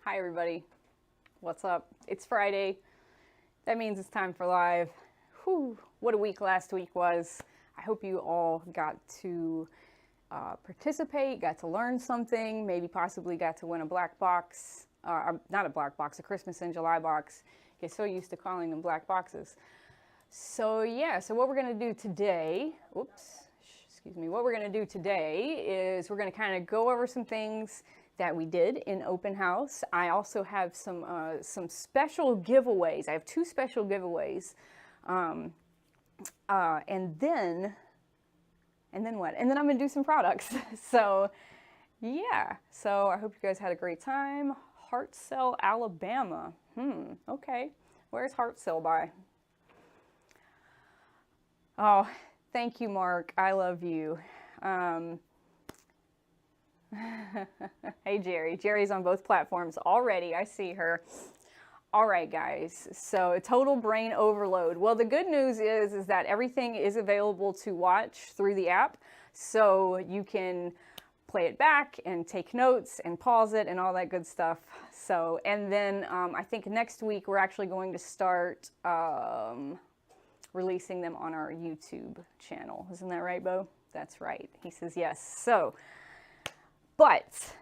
Hi everybody, what's up? It's Friday. That means it's time for live. Whew, what a week last week was. I hope you all got to participate, got to learn something, maybe possibly got to win a black box, not a black box, a Christmas in July box. Get so used to calling them black boxes. So yeah, so what we're gonna do today, what we're gonna do today is we're gonna kind of go over some things that we did in open house. I also have some special giveaways. I have two special giveaways, and then what? And then I'm gonna do some products. So yeah. So I hope you guys had a great time. Hartselle, Alabama. Okay. Where's Hartselle by? Oh, thank you, Mark. I love you. Hey, Jerry. Jerry's on both platforms already. I see her. All right, guys. So total brain overload. Well, the good news is that everything is available to watch through the app. So you can play it back and take notes and pause it and all that good stuff. So, and then I think next week we're actually going to start releasing them on our YouTube channel. Isn't that right, Bo? That's right. He says yes. So, but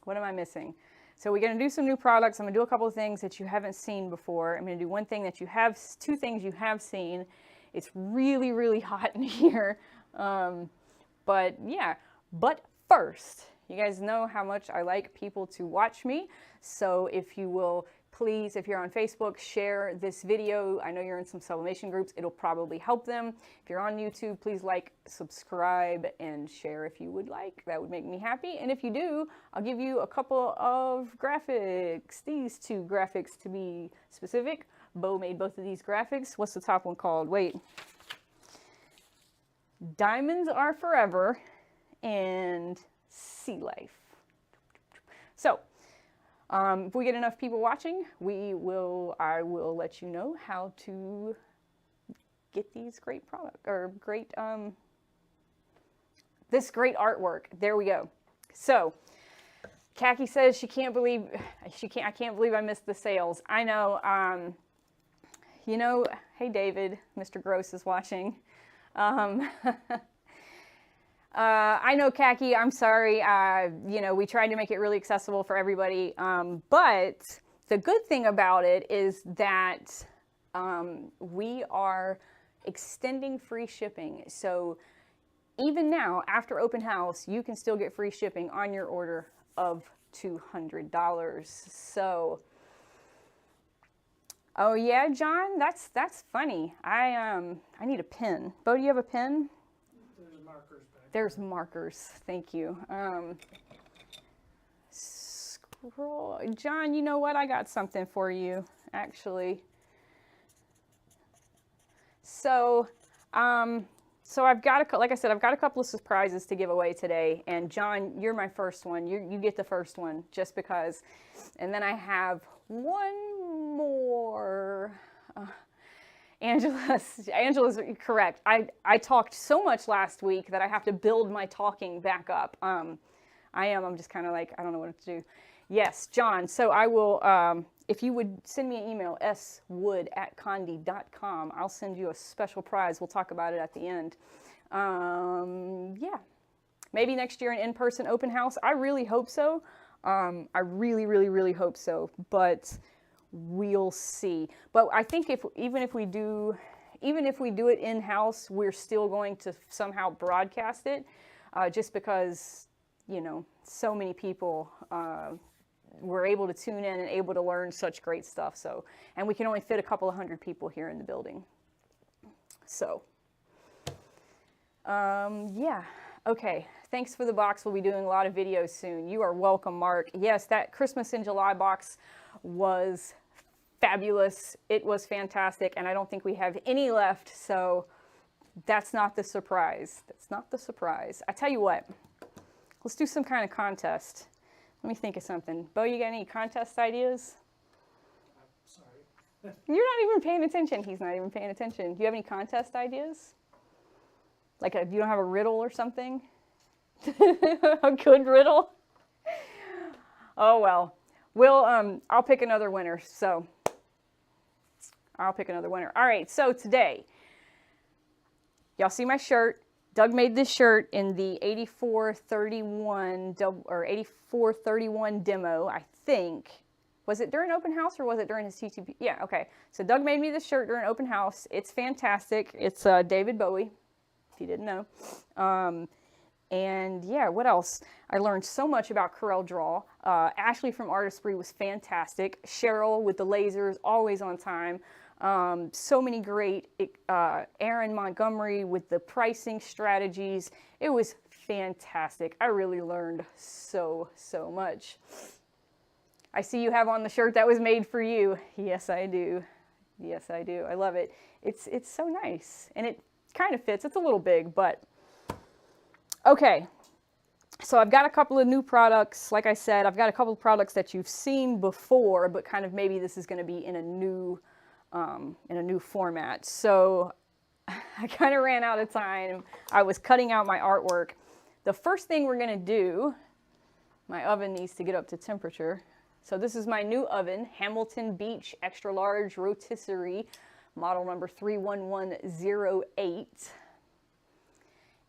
what am I missing? So we're going to do some new products. I'm going to do a couple of things that you haven't seen before. I'm going to do one thing that you have, two things you have seen. It's really, really hot in here. But yeah, but first, you guys know how much I like people to watch me. So if you will, please, if you're on Facebook, share this video. I know you're in some sublimation groups. It'll probably help them. If you're on YouTube, please like, subscribe, and share if you would like. That would make me happy. And if you do, I'll give you a couple of graphics. These two graphics to be specific. Bo made both of these graphics. What's the top one called? Wait. Diamonds Are Forever and Sea Life. So, if we get enough people watching, I will let you know how to get these great this great artwork. There we go. So, Khaki says I can't believe I missed the sales. I know, you know, hey David, Mr. Gross is watching. I know, Khaki, I'm sorry. You know, we tried to make it really accessible for everybody. But the good thing about it is that we are extending free shipping. So even now, after open house, you can still get free shipping on your order of $200. So, oh yeah, John, that's funny. I need a pen. Bo, do you have a pen? There's markers back. There's markers. Thank you. Scroll. John, you know what? I got something for you, actually. So, so I've got like I said, I've got a couple of surprises to give away today. And John, you're my first one. You get the first one just because. And then I have one more. Angela's correct. I talked so much last week that I have to build my talking back up. I'm just kind of like, I don't know what to do. Yes, John. So I will, if you would send me an email, swood@conde.com, I'll send you a special prize. We'll talk about it at the end. Yeah. Maybe next year an in-person open house. I really hope so. I really, really, really hope so. But we'll see. But I think even if we do it in-house, we're still going to somehow broadcast it, just because, you know, so many people were able to tune in and able to learn such great stuff. So, and we can only fit a couple of hundred people here in the building. So, yeah. Okay. Thanks for the box. We'll be doing a lot of videos soon. You are welcome, Mark. Yes, that Christmas in July box was fabulous. It was fantastic, and I don't think we have any left, so that's not the surprise. That's not the surprise. I tell you what, let's do some kind of contest. Let me think of something. Bo, you got any contest ideas? Sorry. You're not even paying attention. He's not even paying attention. Do you have any contest ideas? Like, you don't have a riddle or something? A good riddle? Oh well. I'll pick another winner. So I'll pick another winner. All right, so today, y'all see my shirt. Doug made this shirt in the 8431 or 8431 demo, I think. Was it during open house or was it during his TTP? Yeah, okay. So Doug made me this shirt during open house. It's fantastic. It's David Bowie, if you didn't know. And yeah, what else? I learned so much about Corel Draw. Ashley from Artistry was fantastic. Cheryl with the lasers, always on time. So many great, Aaron Montgomery with the pricing strategies. It was fantastic. I really learned so much. I see you have on the shirt that was made for you. Yes, I do. Yes, I do. I love it. It's so nice. And it kind of fits. It's a little big, but okay. So I've got a couple of new products. Like I said, I've got a couple of products that you've seen before, but kind of maybe this is going to be in a new format. So I kind of ran out of time. I was cutting out my artwork. The first thing we're going to do, my oven needs to get up to temperature. So this is my new oven, Hamilton Beach Extra Large Rotisserie, model number 31108.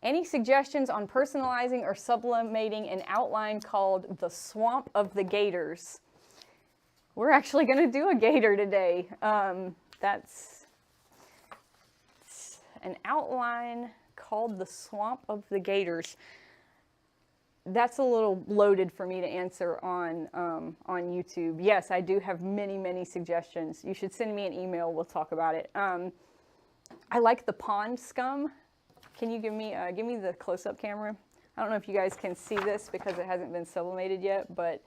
Any suggestions on personalizing or sublimating an outline called the Swamp of the Gators? We're actually going to do a gator today. That's an outline called the Swamp of the Gators. That's a little loaded for me to answer on YouTube. Yes, I do have many suggestions. You should send me an email. We'll talk about it. I like the pond scum. Can you give me the close-up camera? I don't know if you guys can see this because it hasn't been sublimated yet, but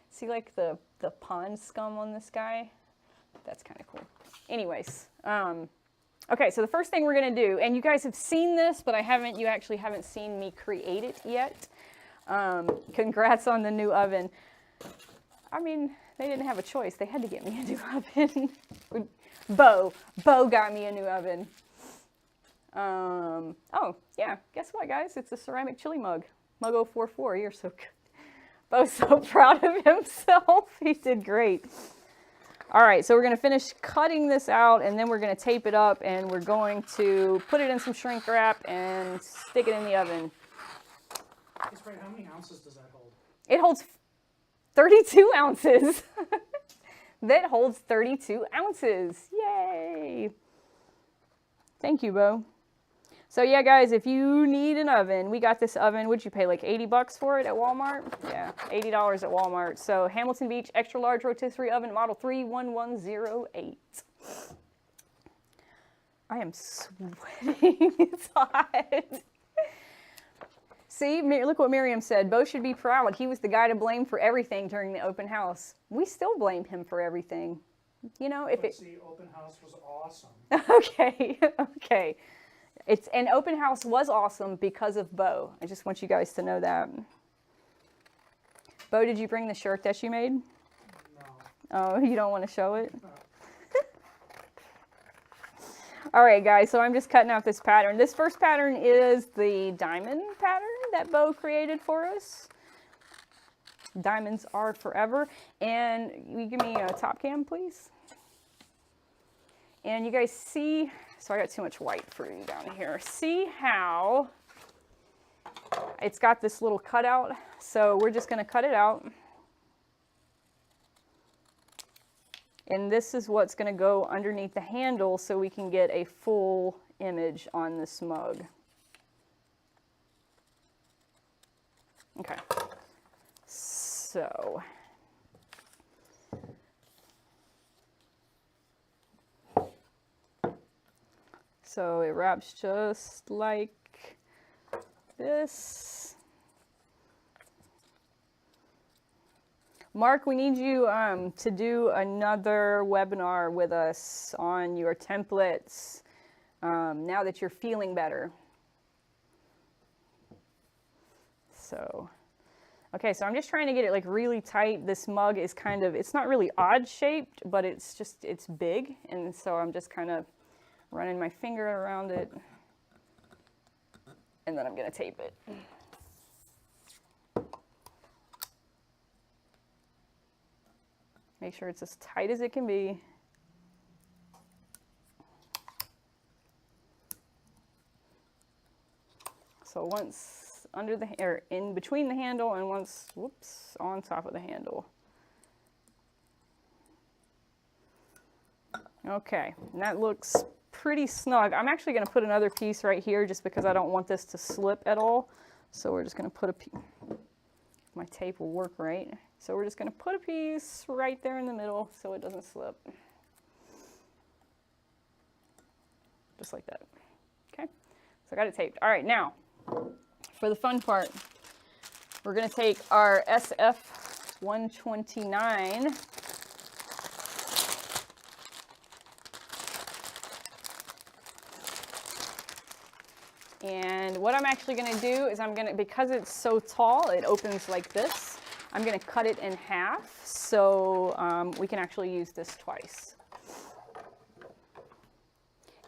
see like the pond scum on this guy? That's kind of cool. Anyways, okay, so the first thing we're gonna do, and you guys have seen this, but you actually haven't seen me create it yet. Congrats on the new oven. I mean, they didn't have a choice. They had to get me a new oven. Bo got me a new oven. Oh, yeah, guess what, guys? It's a ceramic chili mug. Mug 044, you're so good. Bo's so proud of himself. He did great. All right, so we're going to finish cutting this out, and then we're going to tape it up, and we're going to put it in some shrink wrap and stick it in the oven. Sprite, how many ounces does that hold? It holds 32 ounces. That holds 32 ounces. Yay! Thank you, Bo. So yeah, guys, if you need an oven, we got this oven. Would you pay like 80 bucks for it at Walmart? Yeah, $80 at Walmart. So Hamilton Beach Extra Large Rotisserie Oven, model 31108. I am sweating. It's hot. See, look what Miriam said. Bo should be proud. He was the guy to blame for everything during the open house. We still blame him for everything. You know, if it... See, open house was awesome. Okay, okay. An open house was awesome because of Bo. I just want you guys to know that. Bo, did you bring the shirt that you made? No. Oh, you don't want to show it? No. All right, guys, so I'm just cutting out this pattern. This first pattern is the diamond pattern that Bo created for us. Diamonds are forever. And you give me a top cam, please? And you guys see, so I got too much white for you down here. See how it's got this little cutout? So we're just going to cut it out. And this is what's going to go underneath the handle so we can get a full image on this mug. Okay. So it wraps just like this. Mark, we need you to do another webinar with us on your templates now that you're feeling better. So, okay, so I'm just trying to get it like really tight. This mug is kind of, it's not really odd shaped, but it's big. And so I'm just kind of running my finger around it. And then I'm gonna tape it. Make sure it's as tight as it can be. So once under the, or in between the handle, and once, whoops, on top of the handle. Okay, and that looks pretty snug. I'm actually going to put another piece right here just because I don't want this to slip at all. So we're just going to put a piece, my tape will work right. So we're just going to put a piece right there in the middle so it doesn't slip. Just like that. Okay, so I got it taped. All right, now for the fun part, we're going to take our SF129 and what I'm actually going to do is I'm going to, because it's so tall, it opens like this, I'm going to cut it in half so we can actually use this twice.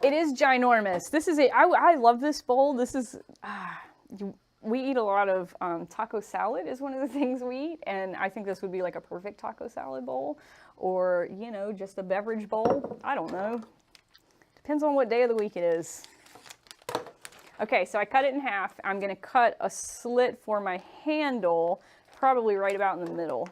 It is ginormous. This is I love this bowl. This is, we eat a lot of taco salad is one of the things we eat, and I think this would be like a perfect taco salad bowl, or, you know, just a beverage bowl. I don't know. Depends on what day of the week it is. Okay, so I cut it in half. I'm going to cut a slit for my handle, probably right about in the middle.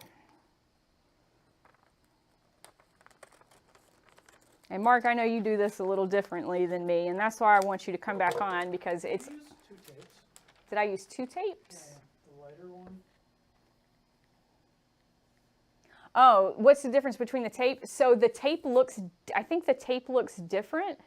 And Mark, I know you do this a little differently than me, and that's why I want you to come back on, because it's... Did you use 2 tapes? Did I use 2 tapes? Yeah, the lighter one. Oh, what's the difference between the tape? So the tape looks, I think the tape looks different.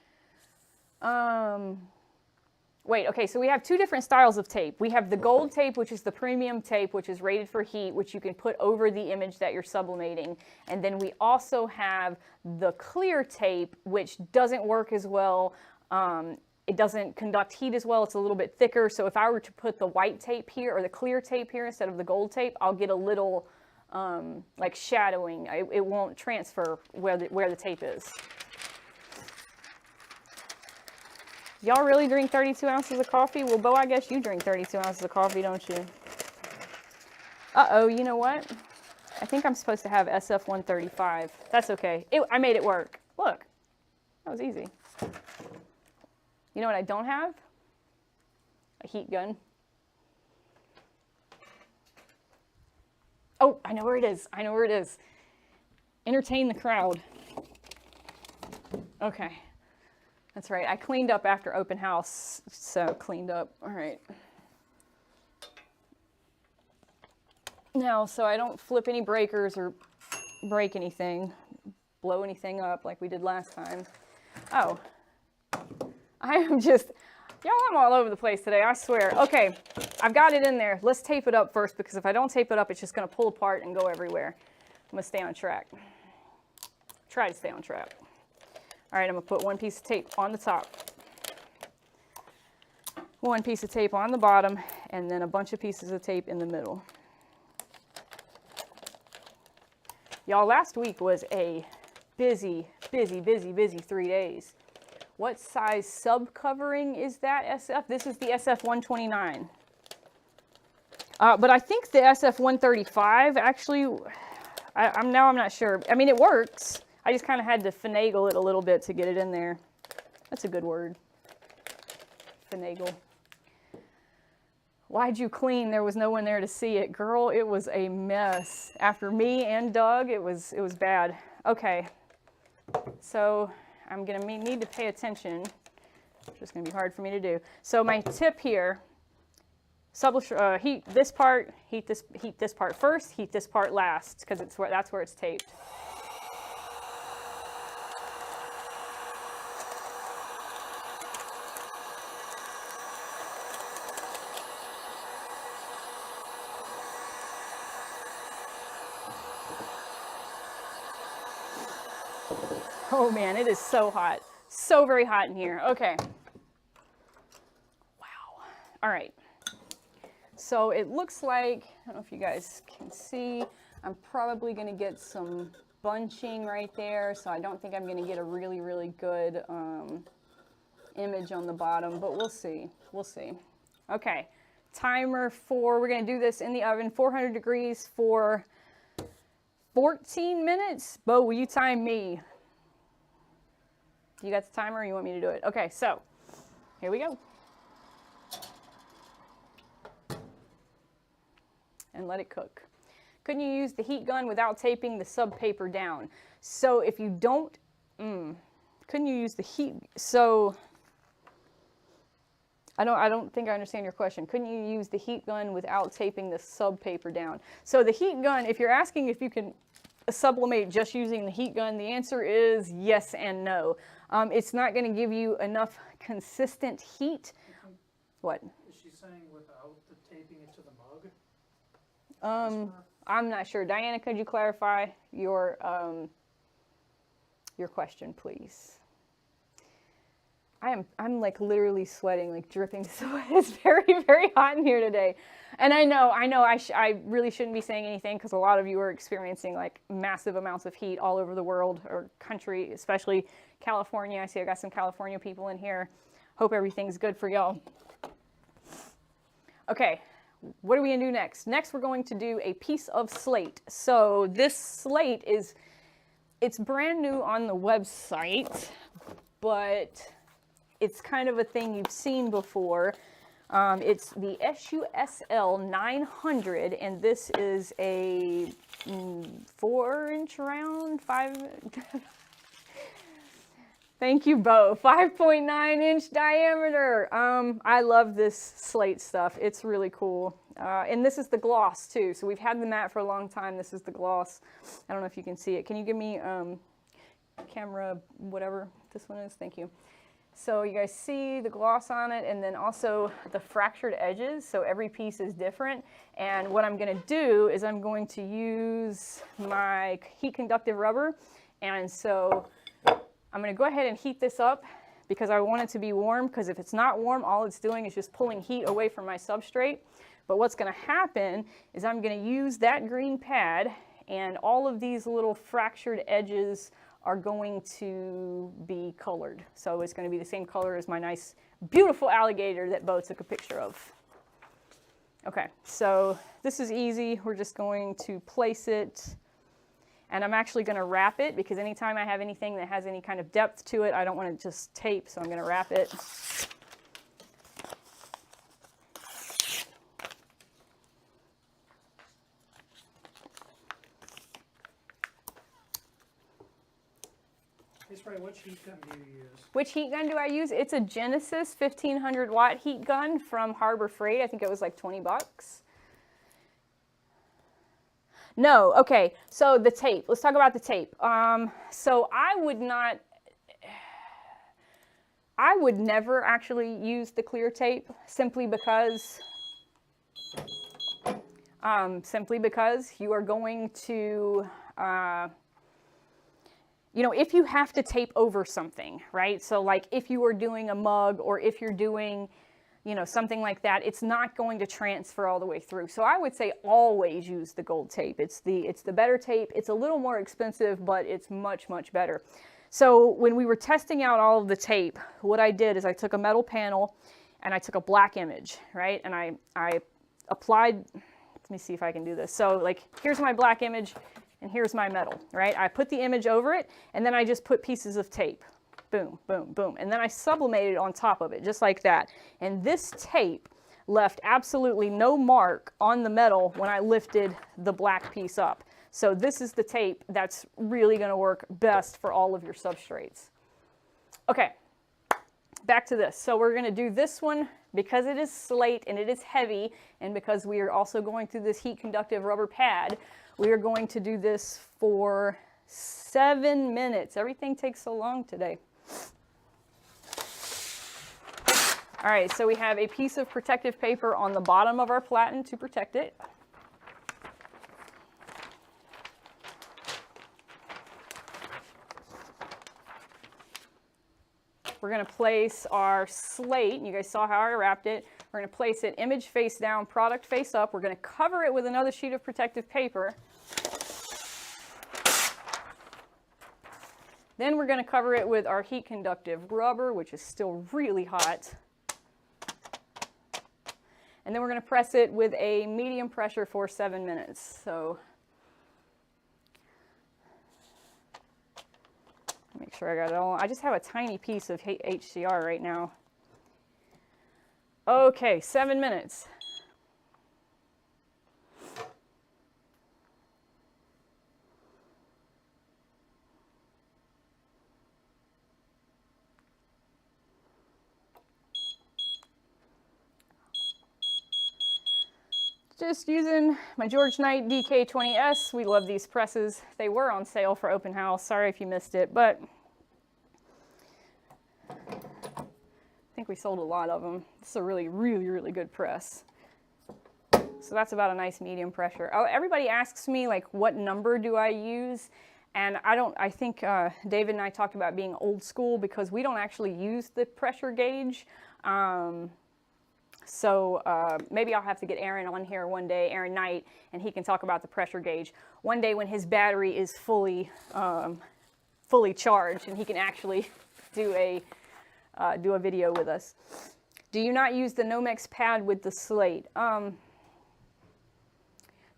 Wait, okay, so we have 2 different styles of tape. We have the gold tape, which is the premium tape, which is rated for heat, which you can put over the image that you're sublimating. And then we also have the clear tape, which doesn't work as well. It doesn't conduct heat as well. It's a little bit thicker. So if I were to put the white tape here or the clear tape here instead of the gold tape, I'll get a little like shadowing. It won't transfer where the tape is. Y'all really drink 32 ounces of coffee? Well, Bo, I guess you drink 32 ounces of coffee, don't you? Uh-oh, you know what? I think I'm supposed to have SF135. That's okay. I made it work. Look, that was easy. You know what I don't have? A heat gun. Oh, I know where it is. I know where it is. Entertain the crowd. Okay. That's right. I cleaned up after open house, so cleaned up. All right. Now, so I don't flip any breakers or break anything, blow anything up like we did last time. Oh, I am just, y'all, I'm all over the place today, I swear. Okay, I've got it in there. Let's tape it up first, because if I don't tape it up, it's just going to pull apart and go everywhere. I'm going to stay on track. Try to stay on track. All right, I'm going to put 1 piece of tape on the top, 1 piece of tape on the bottom, and then a bunch of pieces of tape in the middle. Y'all, last week was a busy 3 days. What size sub covering is that SF? This is the SF129. But I think the SF135 actually, I'm not sure. I mean, it works. I just kind of had to finagle it a little bit to get it in there. That's a good word. Finagle. Why'd you clean? There was no one there to see it. Girl, it was a mess. After me and Doug, it was bad. Okay. So I'm going to need to pay attention. It's just going to be hard for me to do. So my tip here, heat this part, heat this part first, heat this part last, because that's where it's taped. Oh man, it is so hot. So very hot in here. Okay. Wow. All right. So it looks like, I don't know if you guys can see, I'm probably going to get some bunching right there. So I don't think I'm going to get a really, really good image on the bottom, but we'll see. We'll see. Okay. Timer for, we're going to do this in the oven, 400 degrees for 14 minutes. Bo, will you time me? You got the timer or you want me to do it? Okay, so here we go. And let it cook. Couldn't you use the heat gun without taping the sub paper down? So if you don't, couldn't you use the heat? So I don't think I understand your question. Couldn't you use the heat gun without taping the sub paper down? So the heat gun, if you're asking if you can sublimate just using the heat gun, the answer is yes and no. It's not going to give you enough consistent heat. What? Is she saying without the taping it to the mug? I'm not sure. Diana, could you clarify your question, please? I'm like literally sweating, like dripping sweat. It's very, very hot in here today. And I know I really shouldn't be saying anything because a lot of you are experiencing like massive amounts of heat all over the world or country, especially California. I see I got some California people in here. Hope everything's good for y'all. Okay, what are we gonna do next? Next, we're going to do a piece of slate. So this slate it's brand new on the website, but it's kind of a thing you've seen before. It's the SUSL 900, and this is a 4-inch round, 5. Thank you, Bo. 5.9-inch diameter. I love this slate stuff. It's really cool. And this is the gloss too. So we've had the matte for a long time. This is the gloss. I don't know if you can see it. Can you give me camera, whatever this one is? Thank you. So you guys see the gloss on it, and then also the fractured edges. So every piece is different. And what I'm going to do is I'm going to use my heat conductive rubber. And so I'm going to go ahead and heat this up because I want it to be warm, because if it's not warm, all it's doing is just pulling heat away from my substrate. But what's going to happen is I'm going to use that green pad, and all of these little fractured edges are going to be colored. So it's going to be the same color as my nice, beautiful alligator that Bo took a picture of. Okay, so this is easy. We're just going to place it, and I'm actually going to wrap it because anytime I have anything that has any kind of depth to it, I don't want to just tape, so I'm going to wrap it. Which heat gun do you use? Which heat gun do I use? It's a Genesis 1500 watt heat gun from Harbor Freight. I think it was like 20 bucks. No, okay, so the tape. Let's talk about the tape. So I would never actually use the clear tape simply because you are going to, you know, if you have to tape over something, right? So like if you are doing a mug or if you're doing, you know, something like that, it's not going to transfer all the way through. So I would say always use the gold tape. It's the better tape. It's a little more expensive, but it's much, much better. So when we were testing out all of the tape, what I did is I took a metal panel and I took a black image, right? And I applied, let me see if I can do this. So like, here's my black image and here's my metal, right? I put the image over it and then I just put pieces of tape. Boom, boom, boom. And then I sublimated on top of it, just like that. And this tape left absolutely no mark on the metal when I lifted the black piece up. So this is the tape that's really gonna work best for all of your substrates. Okay, back to this. So we're gonna do this one because it is slate and it is heavy, and because we are also going through this heat conductive rubber pad, we are going to do this for 7 minutes. Everything takes so long today. All right, so we have a piece of protective paper on the bottom of our platen to protect it. We're going to place our slate, and you guys saw how I wrapped it. We're going to place it image face down, product face up. We're going to cover it with another sheet of protective paper. Then we're going to cover it with our heat conductive rubber, which is still really hot. And then we're going to press it with a medium pressure for 7 minutes. So sure I got it all. I just have a tiny piece of HCR right now. Okay, 7 minutes. Just using my George Knight DK20S. We love these presses. They were on sale for open house. Sorry if you missed it, but I think we sold a lot of them. This is a really, really, really good press. So that's about a nice medium pressure. Oh, everybody asks me, like, what number do I use? And I think David and I talked about being old school because we don't actually use the pressure gauge. So maybe I'll have to get Aaron on here one day, Aaron Knight, and he can talk about the pressure gauge. One day when his battery is fully charged and he can actually do a video with us. Do you not use the Nomex pad with the Slate?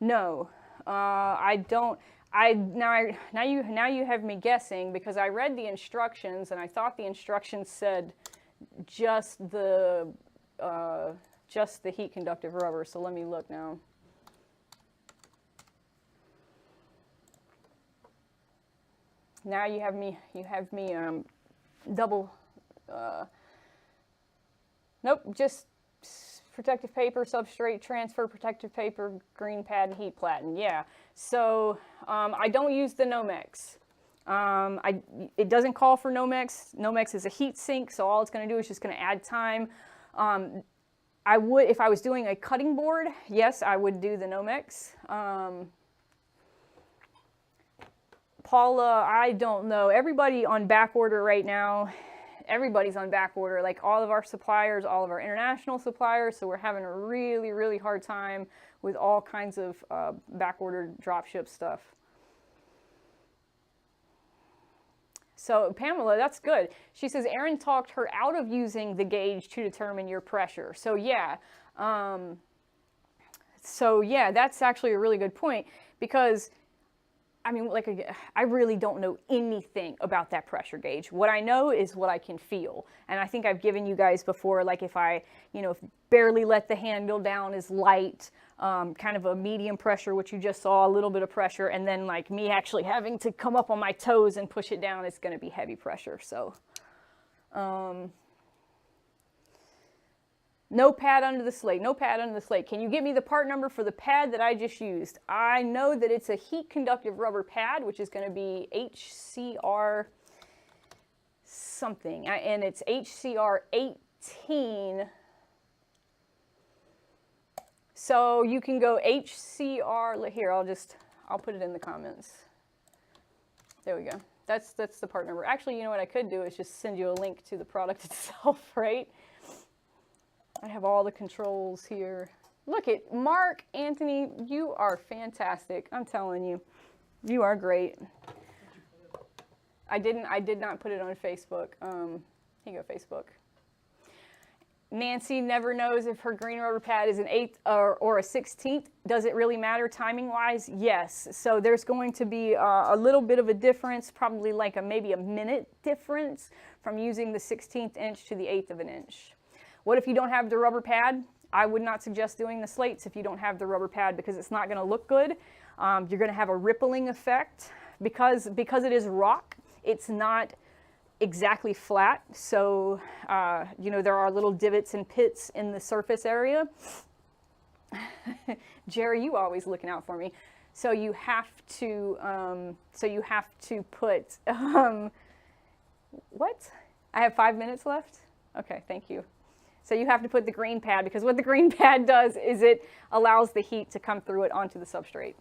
No, I don't. Now you have me guessing because I read the instructions and I thought the instructions said just the heat conductive rubber. So let me look now. Now you have me double. Nope, just protective paper, substrate, transfer, protective paper, green pad, and heat platen. Yeah. So I don't use the Nomex. It doesn't call for Nomex. Nomex is a heat sink, so all it's going to do is just going to add time. I would, if I was doing a cutting board, yes, I would do the Nomex. Paula, I don't know. Everybody on back order right now. Everybody's on back order, like all of our suppliers, all of our international suppliers. So we're having a really, really hard time with all kinds of back order dropship stuff. So Pamela, that's good. She says Aaron talked her out of using the gauge to determine your pressure. So yeah, that's actually a really good point because I mean, like, I really don't know anything about that pressure gauge. What I know is what I can feel. And I think I've given you guys before, like if I, if barely let the handle down is light, kind of a medium pressure, which you just saw, a little bit of pressure, and then like me actually having to come up on my toes and push it down, it's going to be heavy pressure. So, no pad under the Slate, no pad under the Slate. Can you give me the part number for the pad that I just used? I know that it's a heat conductive rubber pad, which is going to be HCR something, and it's HCR 18. So you can go HCR, here, I'll put it in the comments. There we go. That's the part number. Actually, you know what I could do is just send you a link to the product itself, right? I have all the controls here. Look at Mark, Anthony, you are fantastic. I'm telling you, you are great. I did not put it on Facebook. Here you go, Facebook. Nancy never knows if her green rubber pad is an 1/8 or a 16th. Does it really matter timing wise? Yes. So there's going to be a little bit of a difference, probably like maybe a minute difference from using the 16th inch to the 1/8 of an inch. What if you don't have the rubber pad? I would not suggest doing the slates if you don't have the rubber pad because it's not going to look good. You're going to have a rippling effect because it is rock. It's not exactly flat, so there are little divots and pits in the surface area. Jerry, you always looking out for me. So you have to put what? I have 5 minutes left? Okay, thank you. So you have to put the green pad because what the green pad does is it allows the heat to come through it onto the substrate.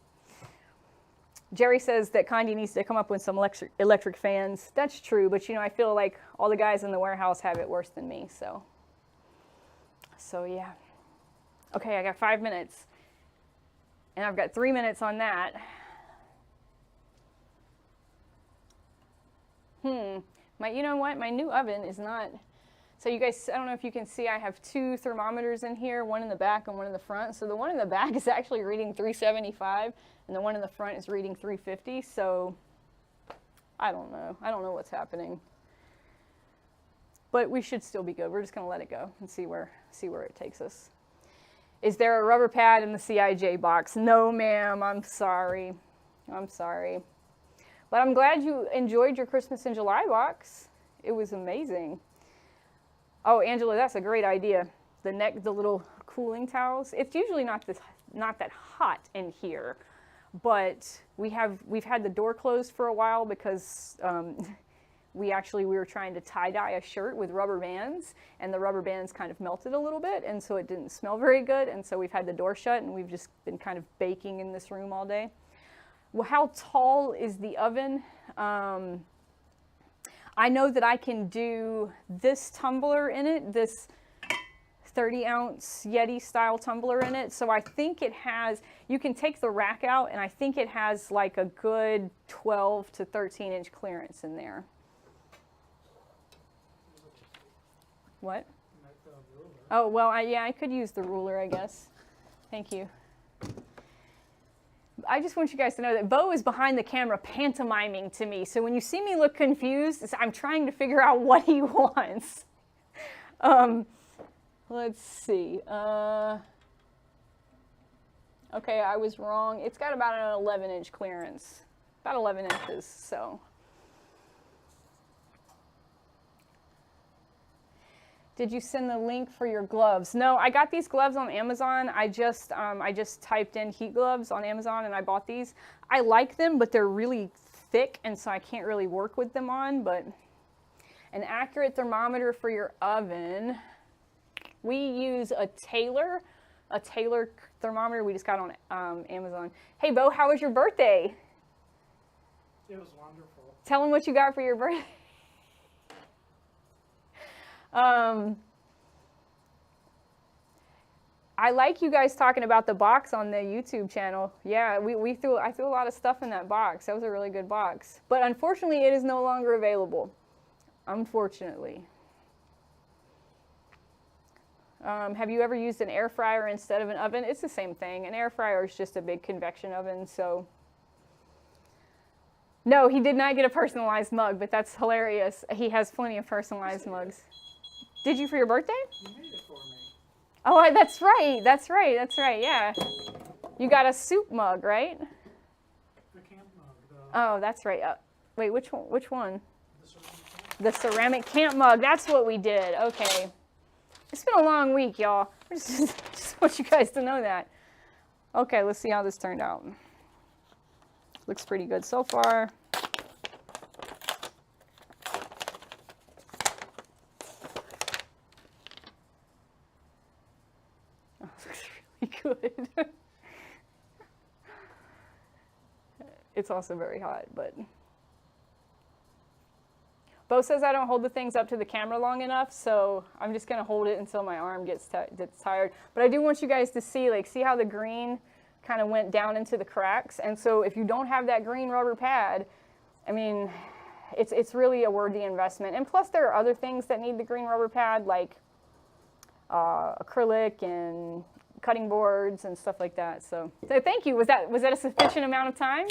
Jerry says that Conde needs to come up with some electric fans. That's true, but I feel like all the guys in the warehouse have it worse than me, so yeah. Okay, I got 5 minutes, and I've got 3 minutes on that. You know what? My new oven is not. So you guys, I don't know if you can see, I have 2 thermometers in here, one in the back and one in the front. So the one in the back is actually reading 375, and the one in the front is reading 350. So I don't know. I don't know what's happening. But we should still be good. We're just going to let it go and see where it takes us. Is there a rubber pad in the CIJ box? No, ma'am. I'm sorry. I'm sorry. But I'm glad you enjoyed your Christmas in July box. It was amazing. Oh, Angela, that's a great idea. The little cooling towels. It's usually not that hot in here, but we've had the door closed for a while because we were trying to tie-dye a shirt with rubber bands, and the rubber bands kind of melted a little bit, and so it didn't smell very good, and so we've had the door shut, and we've just been kind of baking in this room all day. Well, how tall is the oven? I know that I can do this tumbler in it, this 30-ounce Yeti style tumbler in it. So I think it has, you can take the rack out, and I think it has like a good 12 to 13 inch clearance in there. What? Oh, well, yeah, I could use the ruler, I guess. Thank you. I just want you guys to know that Bo is behind the camera pantomiming to me. So when you see me look confused, I'm trying to figure out what he wants. Let's see. Okay, I was wrong. It's got about an 11-inch clearance. About 11 inches, so. Did you send the link for your gloves? No, I got these gloves on Amazon. I just typed in heat gloves on Amazon and I bought these. I like them, but they're really thick, and so I can't really work with them on. But an accurate thermometer for your oven. We use a Taylor thermometer we just got on Amazon. Hey, Bo, how was your birthday? It was wonderful. Tell them what you got for your birthday. I like you guys talking about the box on the YouTube channel. Yeah, I threw a lot of stuff in that box. That was a really good box. But unfortunately, it is no longer available. Unfortunately. Have you ever used an air fryer instead of an oven? It's the same thing. An air fryer is just a big convection oven, so. No, he did not get a personalized mug, but that's hilarious. He has plenty of personalized mugs. Did you for your birthday? You made it for me. Oh, that's right. That's right. That's right. Yeah. You got a soup mug, right? The camp mug. Oh, that's right. Wait, which one? Which one? The ceramic camp. The ceramic camp mug. That's what we did. Okay. It's been a long week, y'all. I just want you guys to know that. Okay, let's see how this turned out. Looks pretty good so far. Oh, this looks really good. It's also very hot, but Bo says I don't hold the things up to the camera long enough, so I'm just gonna hold it until my arm gets tired. But I do want you guys to see how the green kind of went down into the cracks. And so if you don't have that green rubber pad, I mean, it's really a worthy investment. And plus there are other things that need the green rubber pad, like acrylic and cutting boards and stuff like that. So thank you. Was that a sufficient amount of time?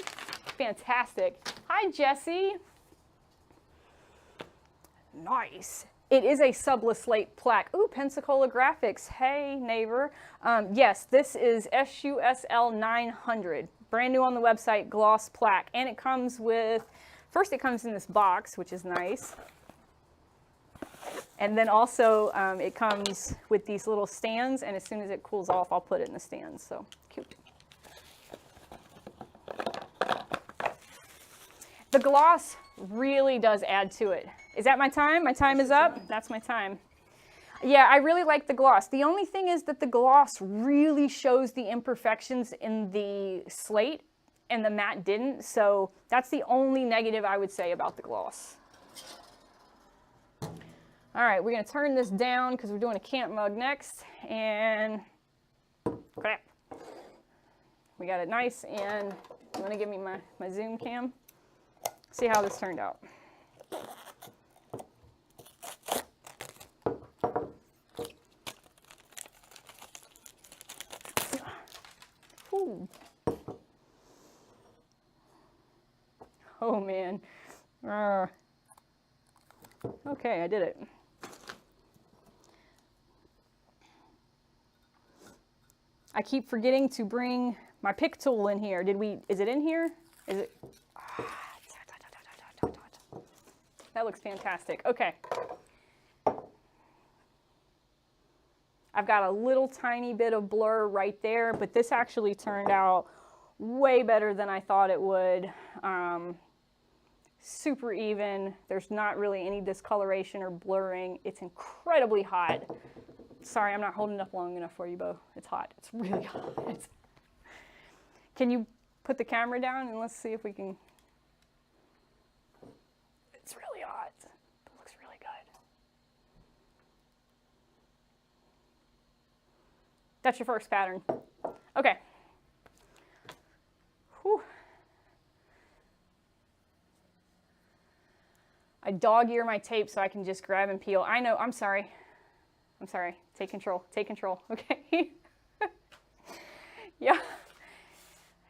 Fantastic. Hi, Jesse. Nice. It is a SubliSlate plaque. Ooh, Pensacola Graphics. Hey, neighbor. Yes, this is SUSL 900. Brand new on the website, gloss plaque. And it comes with, first it comes in this box, which is nice. And then also it comes with these little stands, and as soon as it cools off, I'll put it in the stands. So cute. The gloss really does add to it. Is that my time? My time is up? That's my time. Yeah, I really like the gloss. The only thing is that the gloss really shows the imperfections in the slate, and the matte didn't. So that's the only negative I would say about the gloss. All right, we're going to turn this down because we're doing a camp mug next. And crap. We got it nice. And you want to give me my zoom cam? See how this turned out. Ooh. Oh man, Okay, I did it. I keep forgetting to bring my pick tool in here. Is it in here? Is it? That looks fantastic. Okay. I've got a little tiny bit of blur right there, but this actually turned out way better than I thought it would. Super even. There's not really any discoloration or blurring. It's incredibly hot. Sorry, I'm not holding up long enough for you, Bo. It's hot. It's really hot. Can you put the camera down and let's see if we can... It's really hot. It looks really good. That's your first pattern. Okay. Whew. I dog ear my tape so I can just grab and peel. I know, I'm sorry. I'm sorry. Take control. Take control. Okay. Yeah.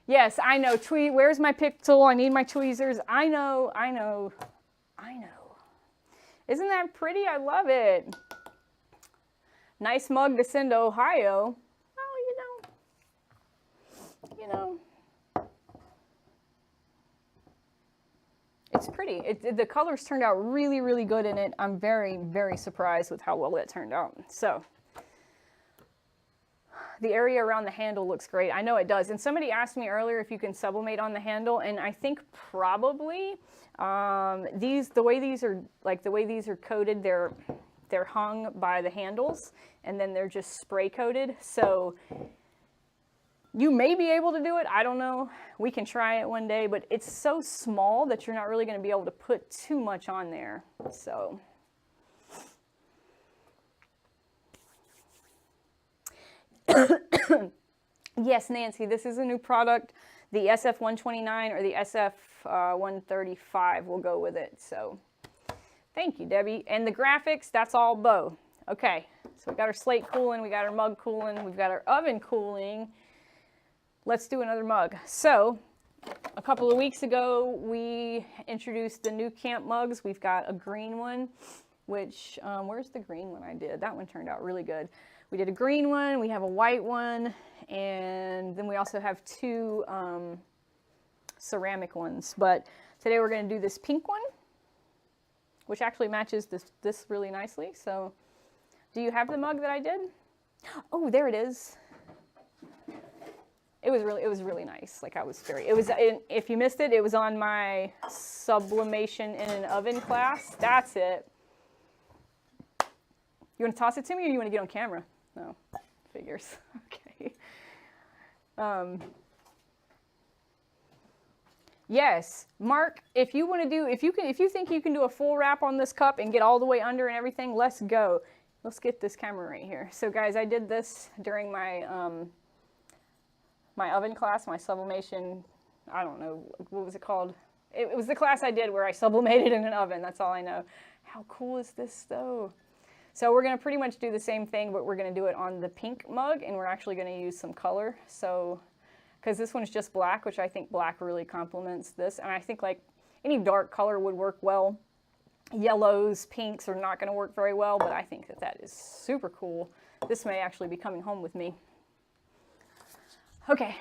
Yes, I know. Where's my pick tool? I need my tweezers. I know. Isn't that pretty? I love it. Nice mug to send to Ohio. Well, you know. It's pretty. The colors turned out really, really good in it. I'm very, very surprised with how well that turned out. So, the area around the handle looks great. I know it does. And somebody asked me earlier if you can sublimate on the handle, and I think probably the way these are coated, they're hung by the handles, and then they're just spray coated. So you may be able to do it. I don't know. We can try it one day, but it's so small that you're not really going to be able to put too much on there. So. Yes, Nancy, this is a new product. The SF129 or the SF135 will go with it. So thank you, Debbie. And the graphics, that's all Bo. Okay, so we got our slate cooling, we got our mug cooling, we've got our oven cooling. Let's do another mug. So a couple of weeks ago, we introduced the new camp mugs. We've got a green one, which, where's the green one I did? That one turned out really good. We did a green one, we have a white one, and then we also have two ceramic ones. But today we're going to do this pink one, which actually matches this really nicely. So do you have the mug that I did? Oh, there it is. It was really nice. Like if you missed it, it was on my sublimation in an oven class. That's it. You want to toss it to me, or you want to get on camera? No, figures. Okay. Yes, Mark. If you want to do, if you think you can do a full wrap on this cup and get all the way under and everything, let's go. Let's get this camera right here. So, guys, I did this during my my oven class, my sublimation. I don't know, what was it called? It was the class I did where I sublimated in an oven. That's all I know. How cool is this, though? So we're going to pretty much do the same thing, but we're going to do it on the pink mug, and we're actually going to use some color. So, because this one's just black, which I think black really complements this, and I think like any dark color would work well. Yellows, pinks are not going to work very well, but I think that is super cool. This may actually be coming home with me. Okay,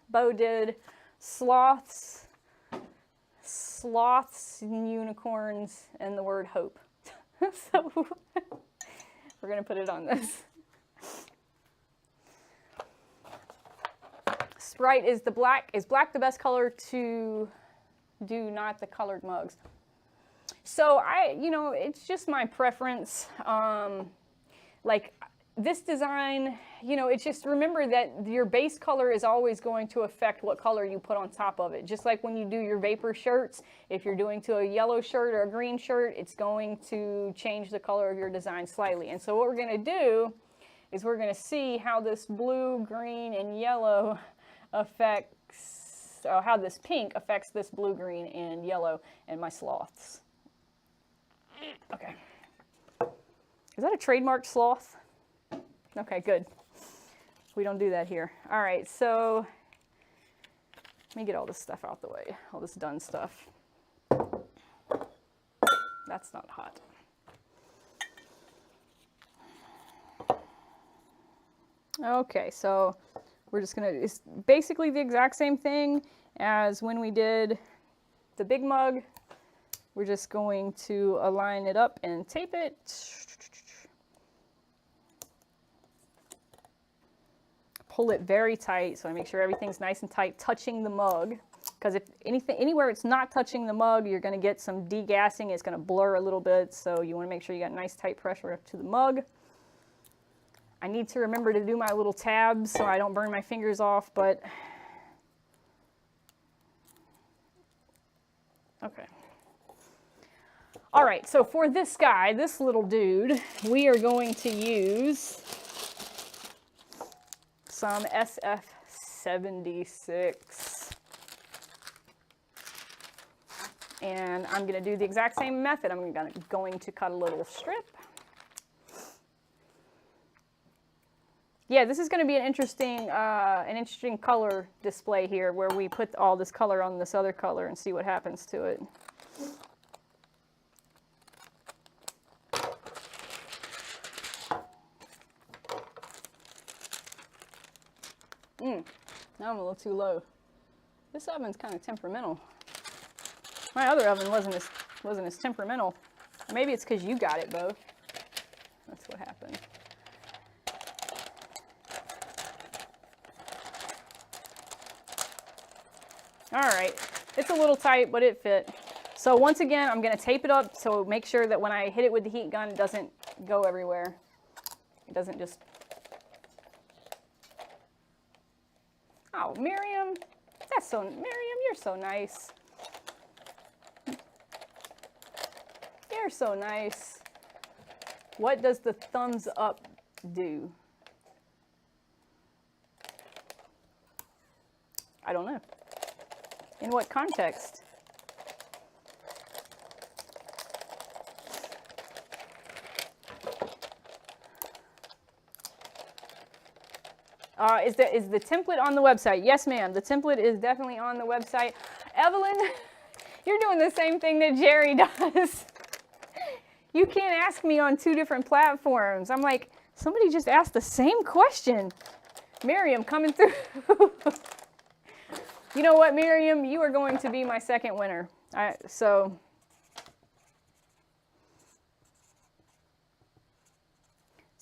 Bo did sloths, unicorns, and the word hope. So we're going to put it on this. Sprite is the black. Is black the best color to do not the colored mugs? So it's just my preference. Like this design, it's just remember that your base color is always going to affect what color you put on top of it. Just like when you do your vapor shirts, if you're doing to a yellow shirt or a green shirt, it's going to change the color of your design slightly. And so what we're going to do is we're going to see how this blue, green, and yellow affects, how this pink affects this blue, green, and yellow and my sloths. Okay. Is that a trademark sloth? Okay, good. We don't do that here. All right, so let me get all this stuff out the way, all this done stuff. that's not hot. Okay, so we're just gonna, it's basically the exact same thing as when we did the big mug. We're just going to align it up and tape it. Pull it very tight, so I make sure everything's nice and tight, touching the mug. Because if anything, anywhere it's not touching the mug, you're gonna get some degassing. It's gonna blur a little bit, so you wanna make sure you got nice tight pressure up to the mug. I need to remember to do my little tabs so I don't burn my fingers off, but okay. All right, so for this guy, this little dude, we are going to use some SF76. And I'm going to do the exact same method. I'm going to cut a little strip. Yeah, this is going to be an interesting color display here, where we put all this color on this other color and see what happens to it. Now I'm a little too low. This oven's kind of temperamental. My other oven wasn't as temperamental. Maybe it's because you got it, Bo. That's what happened. All right, it's a little tight, but it fit. So once again, I'm gonna tape it up, so make sure that when I hit it with the heat gun, it doesn't go everywhere. It doesn't just... Oh, Miriam, Miriam, you're so nice. You're so nice. What does the thumbs up do? I don't know. In what context? Is the template on the website? Yes, ma'am. The template is definitely on the website. Evelyn, you're doing the same thing that Jerry does. You can't ask me on 2 different platforms. I'm like, somebody just asked the same question. Miriam coming through. You know what, Miriam? You are going to be my second winner. So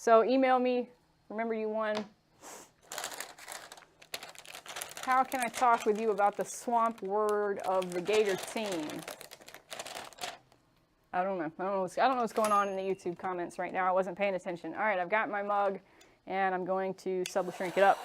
email me. Remember, you won. How can I talk with you about the swamp word of the Gator team? I don't know. I don't know what's going on in the YouTube comments right now. I wasn't paying attention. All right, I've got my mug, and I'm going to shrink it up.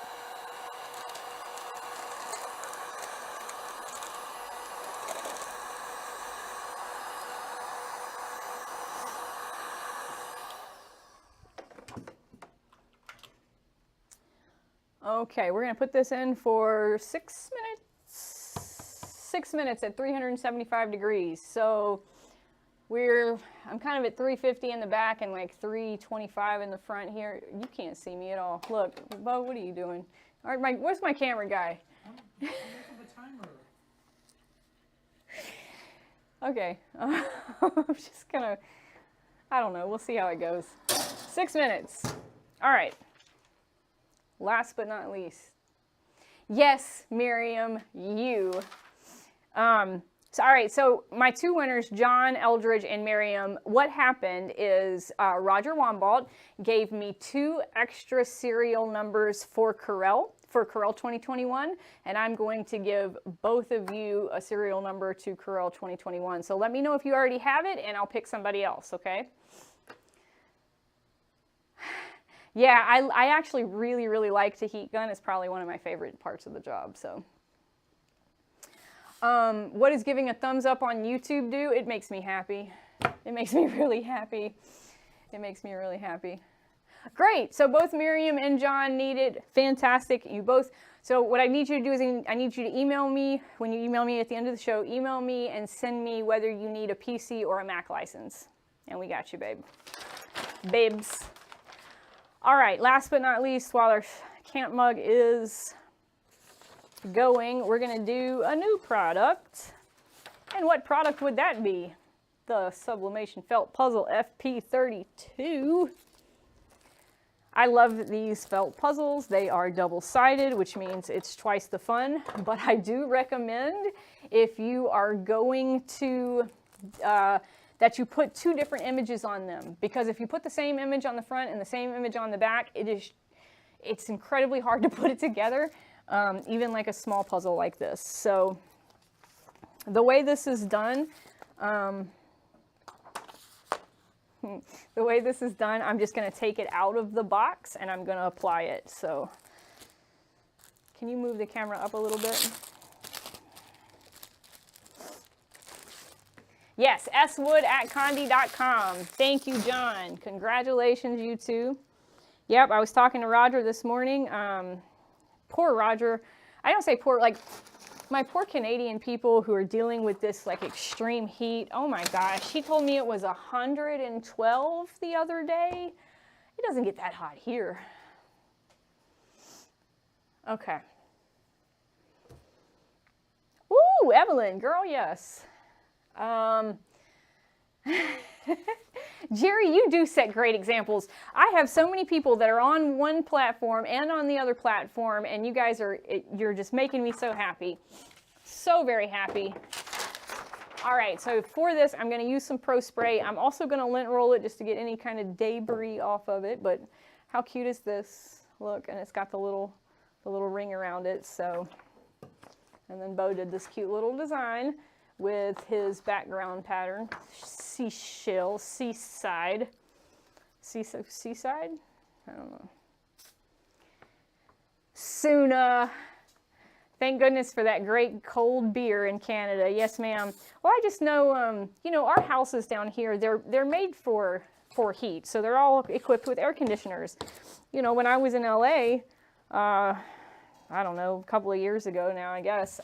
Okay, we're going to put this in for 6 minutes. 6 minutes at 375 degrees. So I'm kind of at 350 in the back and like 325 in the front here. You can't see me at all. Look, Bo, what are you doing? All right, where's my camera guy? I'm making the timer. Okay, I'm just gonna, I don't know, we'll see how it goes. 6 minutes. All right. Last but not least. Yes, Miriam, you. All right, so my 2 winners, John Eldridge and Miriam, what happened is Roger Wambalt gave me 2 extra serial numbers for Corel 2021, and I'm going to give both of you a serial number to Corel 2021. So let me know if you already have it, and I'll pick somebody else, okay? Yeah, I actually really, really like the heat gun. It's probably one of my favorite parts of the job, so. What does giving a thumbs up on YouTube do? It makes me happy. It makes me really happy. It makes me really happy. Great, so both Miriam and John need it. Fantastic, you both. So what I need you to do is I need you to email me. When you email me at the end of the show, email me and send me whether you need a PC or a Mac license. And we got you, babe. Babes. All right, last but not least, while our camp mug is going, we're gonna do a new product. And what product would that be? the Sublimation Felt Puzzle FP32. I love these felt puzzles. They are double-sided, which means it's twice the fun, but I do recommend if you are going to, that you put two different images on them, because if you put the same image on the front and the same image on the back, it's incredibly hard to put it together, even like a small puzzle like this. So the way this is done, I'm just going to take it out of the box and I'm going to apply it. So can you move the camera up a little bit? Yes, swood@conde.com. Thank you, John. Congratulations, you two. Yep, I was talking to Roger this morning. Poor Roger. I don't say poor, like my poor Canadian people who are dealing with this like extreme heat. Oh my gosh, he told me it was 112 the other day. It doesn't get that hot here. Okay. Woo, Evelyn, girl, yes. Jerry, you do set great examples. I have so many people that are on one platform and on the other platform, and you guys you're just making me so happy. So very happy. All right, so for this, I'm going to use some Pro Spray. I'm also going to lint roll it just to get any kind of debris off of it, but how cute is this? Look, and it's got the little ring around it, so. And then Bo did this cute little design with his background pattern, seashell, seaside, I don't know. Suna, thank goodness for that great cold beer in Canada. Yes, ma'am. Well, I just know, you know, our houses down here, they're made for heat, so they're all equipped with air conditioners. You know, when I was in LA, I don't know, a couple of years ago now, I guess,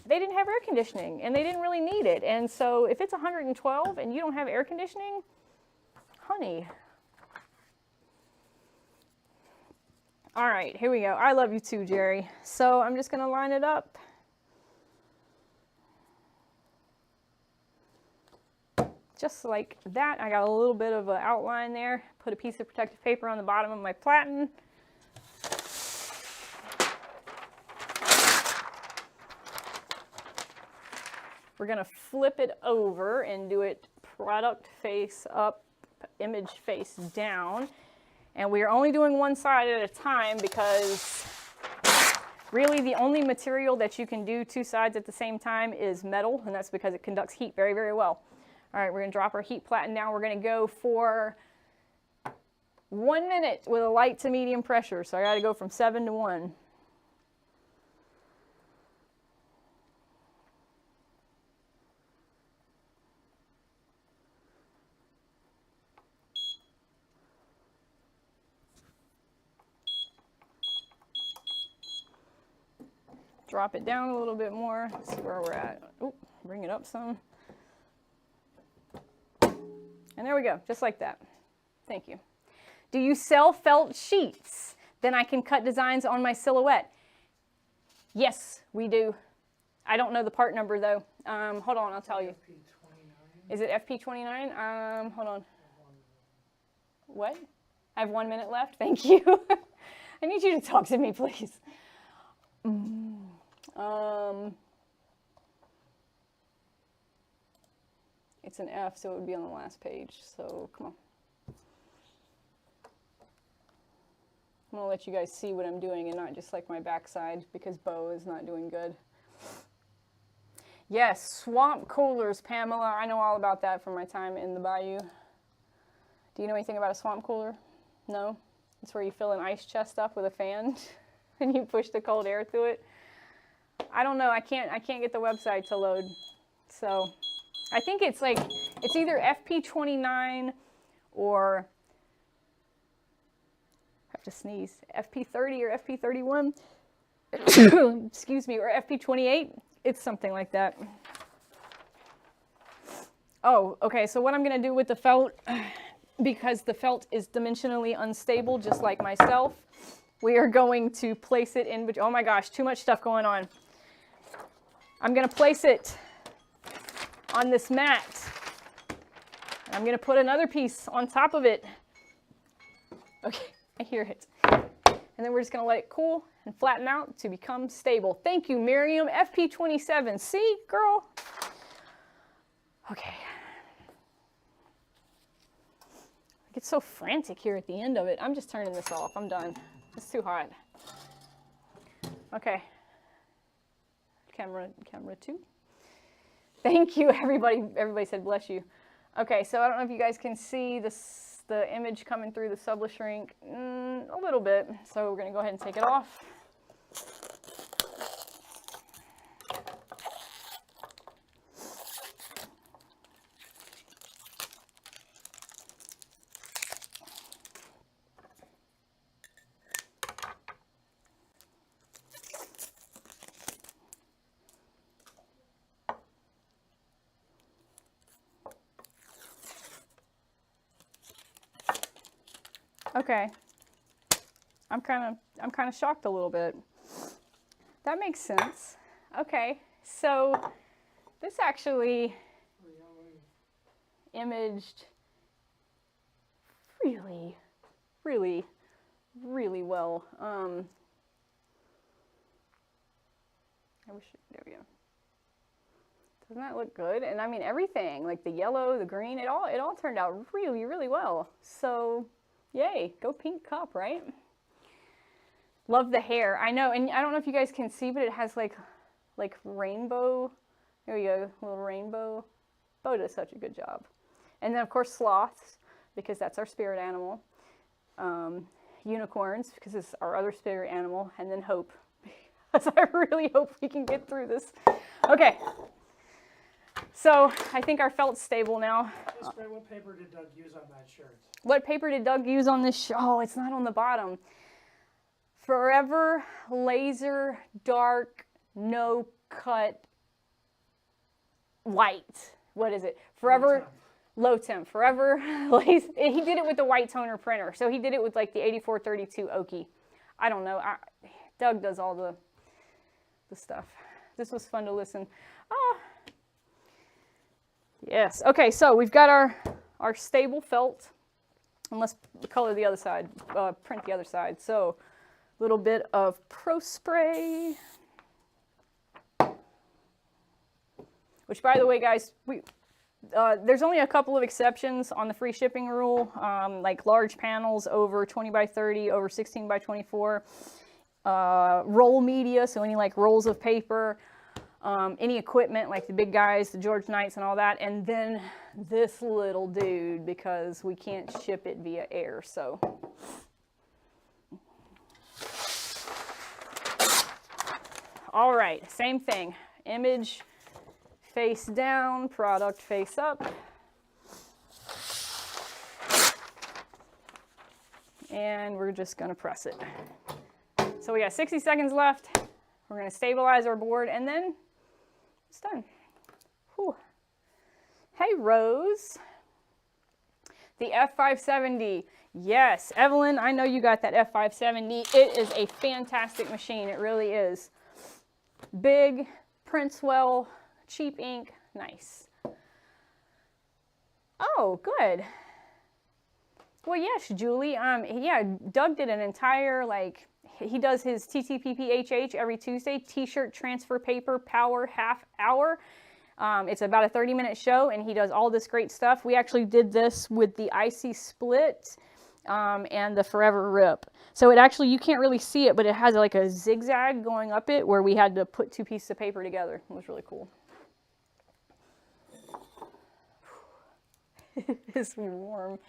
they didn't have air conditioning and they didn't really need it. And so if it's 112 and you don't have air conditioning, honey. All right, here we go. I love you too, Jerry. So I'm just going to line it up. Just like that. I got a little bit of an outline there. Put a piece of protective paper on the bottom of my platen. We're going to flip it over and do it product face up, image face down. And we are only doing one side at a time because really the only material that you can do two sides at the same time is metal, and that's because it conducts heat very, very well. All right, we're going to drop our heat platen down. We're going to go for 1 minute with a light to medium pressure. So I got to go from 7 to 1. Drop it down a little bit more. Let's see where we're at. Oop, bring it up some. And there we go, just like that. Thank you. Do you sell felt sheets? Then I can cut designs on my silhouette. Yes, we do. I don't know the part number though. Hold on, I'll tell you. FP29. Is it FP29? Hold on. What? I have 1 minute left? Thank you. I need you to talk to me, please. It's an F, so it would be on the last page. So come on. I'm gonna let you guys see what I'm doing and not just like my backside because Bo is not doing good. Yes, swamp coolers, Pamela. I know all about that from my time in the bayou. Do you know anything about a swamp cooler? No? It's where you fill an ice chest up with a fan and you push the cold air through it. I don't know. I can't get the website to load. So I think it's like, it's either FP29 or, I have to sneeze, FP30 or FP31. Excuse me, or FP28. It's something like that. Oh, okay. So what I'm going to do with the felt, because the felt is dimensionally unstable, just like myself, we are going to place it in between. Oh my gosh, too much stuff going on. I'm going to place it on this mat I'm gonna put another piece on top of it. Okay, I hear it. And then we're just gonna let it cool and flatten out to become stable. Thank you, Miriam. FP27. See, girl? Okay. I get so frantic here at the end of it. I'm just turning this off. I'm done. It's too hot. Okay. Camera 2. Thank you, everybody. Everybody said bless you. Okay, so I don't know if you guys can see this, the image coming through the SubliShrink a little bit. So we're gonna go ahead and take it off. Okay, I'm kind of shocked a little bit. That makes sense. Okay, so this actually imaged really, really, really well. I wish, there we go. Doesn't that look good? And I mean everything, like the yellow, the green, it all turned out really, really well. So. Yay, go pink cup, right? Love the hair. I know, and I don't know if you guys can see, but it has like rainbow. There we go, little rainbow. Bo does such a good job. And then of course sloths, because that's our spirit animal. Unicorns, because it's our other spirit animal. And then hope, because I really hope we can get through this. Okay. So I think our felt's stable now. What paper did Doug use on that shirt? What paper did Doug use on this shirt? Oh, it's not on the bottom. Forever Laser Dark No Cut White. What is it? Forever Low Temp. Forever Laser. He did it with the white toner printer. So he did it with like the 8432 Oki. I don't know. Doug does all the stuff. This was fun to listen. Oh. Yes. Okay, so we've got our stable felt. And let's color the other side, print the other side. So a little bit of Pro Spray. Which, by the way, guys, there's only a couple of exceptions on the free shipping rule, like large panels over 20 by 30, over 16 by 24. Roll media, so any like rolls of paper. Any equipment like the big guys, the George Knights and all that, and then this little dude because we can't ship it via air, so. All right, same thing. Image face down, product face up. And we're just gonna press it. So we got 60 seconds left. We're gonna stabilize our board and then it's done. Whew. Hey, Rose. The F570. Yes, Evelyn, I know you got that F570. It is a fantastic machine. It really is. Big, prints well, cheap ink, nice. Oh, good. Well, yes, Julie. Yeah, Doug did an entire, like, he does his TTPPHH every Tuesday, t-shirt transfer paper power half hour. It's about a 30-minute show, and he does all this great stuff. We actually did this with the Icy Split and the Forever Rip. So it actually, you can't really see it, but it has like a zigzag going up it where we had to put two pieces of paper together. It was really cool. It's warm.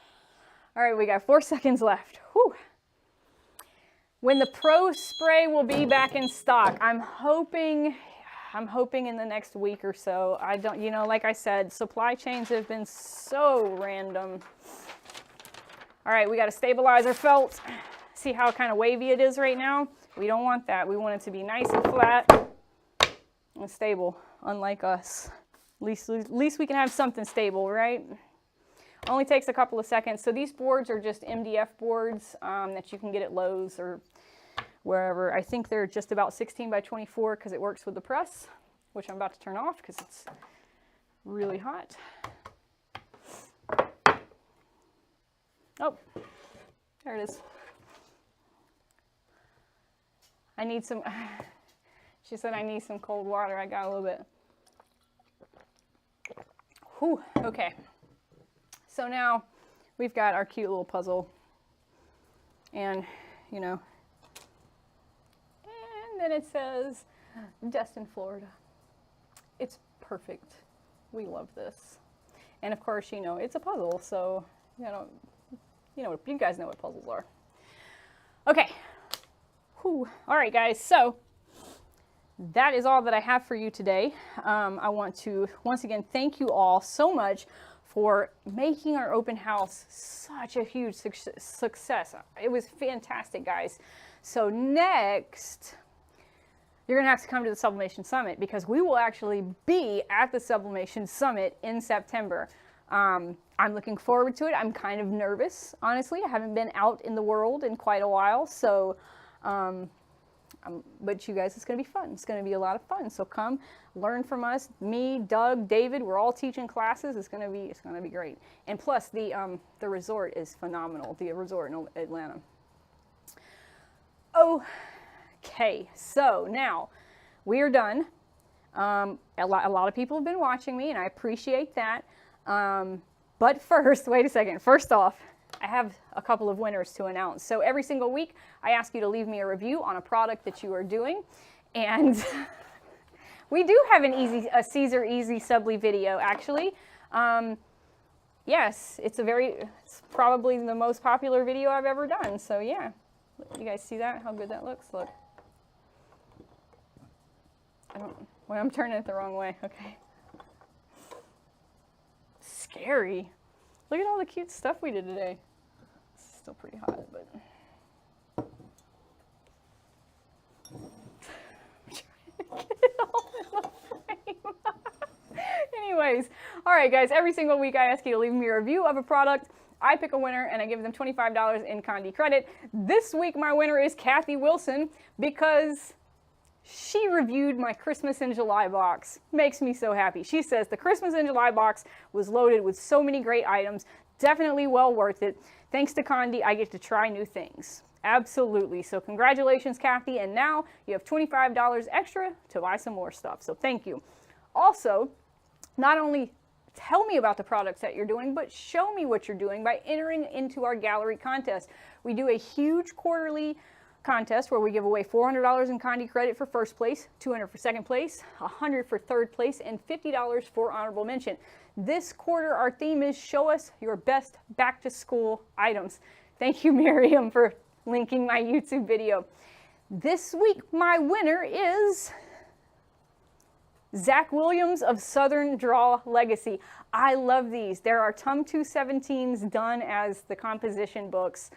All right, we got 4 seconds left. Whew. When the Pro Spray will be back in stock, I'm hoping in the next week or so. I don't, you know, like I said, supply chains have been so random. All right, we got to stabilize our felt. See how kind of wavy it is right now? We don't want that. We want it to be nice and flat and stable, unlike us. At least we can have something stable, right? Only takes a couple of seconds. So these boards are just MDF boards that you can get at Lowe's or wherever. I think they're just about 16 by 24 because it works with the press, which I'm about to turn off because it's really hot. Oh, there it is. I need some, she said I need some cold water. I got a little bit. Whew, okay. So now we've got our cute little puzzle. And, you know, and then it says Destin, Florida. It's perfect. We love this. And of course, you know, it's a puzzle, so you guys know what puzzles are. Okay. Whew. All right, guys. So that is all that I have for you today. I want to once again thank you all so much for making our open house such a huge success. It was fantastic, guys. So next, you're gonna have to come to the Sublimation Summit because we will actually be at the Sublimation Summit in September. I'm looking forward to it. I'm kind of nervous, honestly. I haven't been out in the world in quite a while, so but you guys, it's going to be fun. It's going to be a lot of fun. So come learn from us. Me, Doug, David, we're all teaching classes. It's going to be great. And plus, the resort is phenomenal. The resort in Atlanta. Okay, so now we are done. A lot of people have been watching me, and I appreciate that. But first, wait a second. First off, I have a couple of winners to announce. So every single week, I ask you to leave me a review on a product that you are doing. And we do have a Caesar Easy Subli video, actually. Yes, it's probably the most popular video I've ever done. So yeah, you guys see that? How good that looks? Look. I'm turning it the wrong way. Okay. Scary. Look at all the cute stuff we did today. It's still pretty hot, but. Anyways, all right, guys. Every single week, I ask you to leave me a review of a product. I pick a winner, and I give them $25 in Conde credit. This week, my winner is Kathy Wilson because she reviewed my Christmas in July box. Makes me so happy. She says the Christmas in July box was loaded with so many great items. Definitely well worth it. Thanks to Conde, I get to try new things. Absolutely. So congratulations, Kathy. And now you have $25 extra to buy some more stuff. So thank you. Also, not only tell me about the products that you're doing, but show me what you're doing by entering into our gallery contest. We do a huge quarterly contest where we give away $400 in Conde credit for first place, $200 for second place, $100 for third place, and $50 for honorable mention. This quarter, our theme is show us your best back to school items. Thank you, Miriam, for linking my YouTube video. This week, my winner is Zach Williams of Southern Draw Legacy. I love these. There are Tum 217s done as the composition books.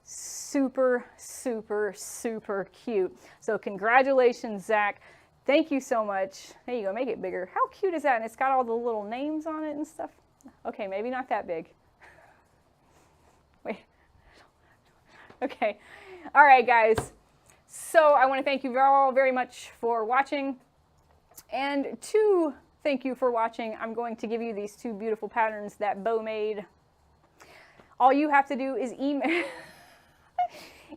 Super, super, super cute. So congratulations, Zach. Thank you so much. There you go, make it bigger. How cute is that? And it's got all the little names on it and stuff. Okay, maybe not that big. Wait. Okay. All right, guys. So I want to thank you all very much for watching. And to thank you for watching, I'm going to give you these two beautiful patterns that Bo made. All you have to do is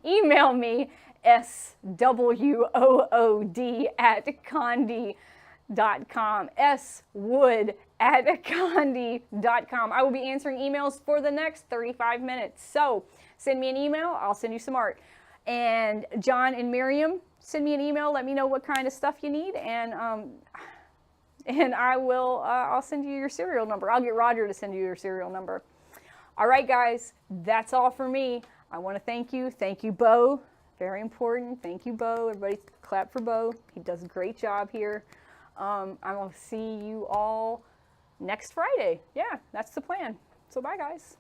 email me swood@conde.com, swood@conde.com. I will be answering emails for the next 35 minutes. So send me an email, I'll send you some art. And John and Miriam, send me an email, let me know what kind of stuff you need, and I'll send you your serial number. I'll get Roger to send you your serial number. All right, guys, that's all for me. I want to thank you. Thank you, Bo. Very important. Thank you, Bo. Everybody clap for Bo. He does a great job here. I will see you all next Friday. Yeah, that's the plan. So bye, guys.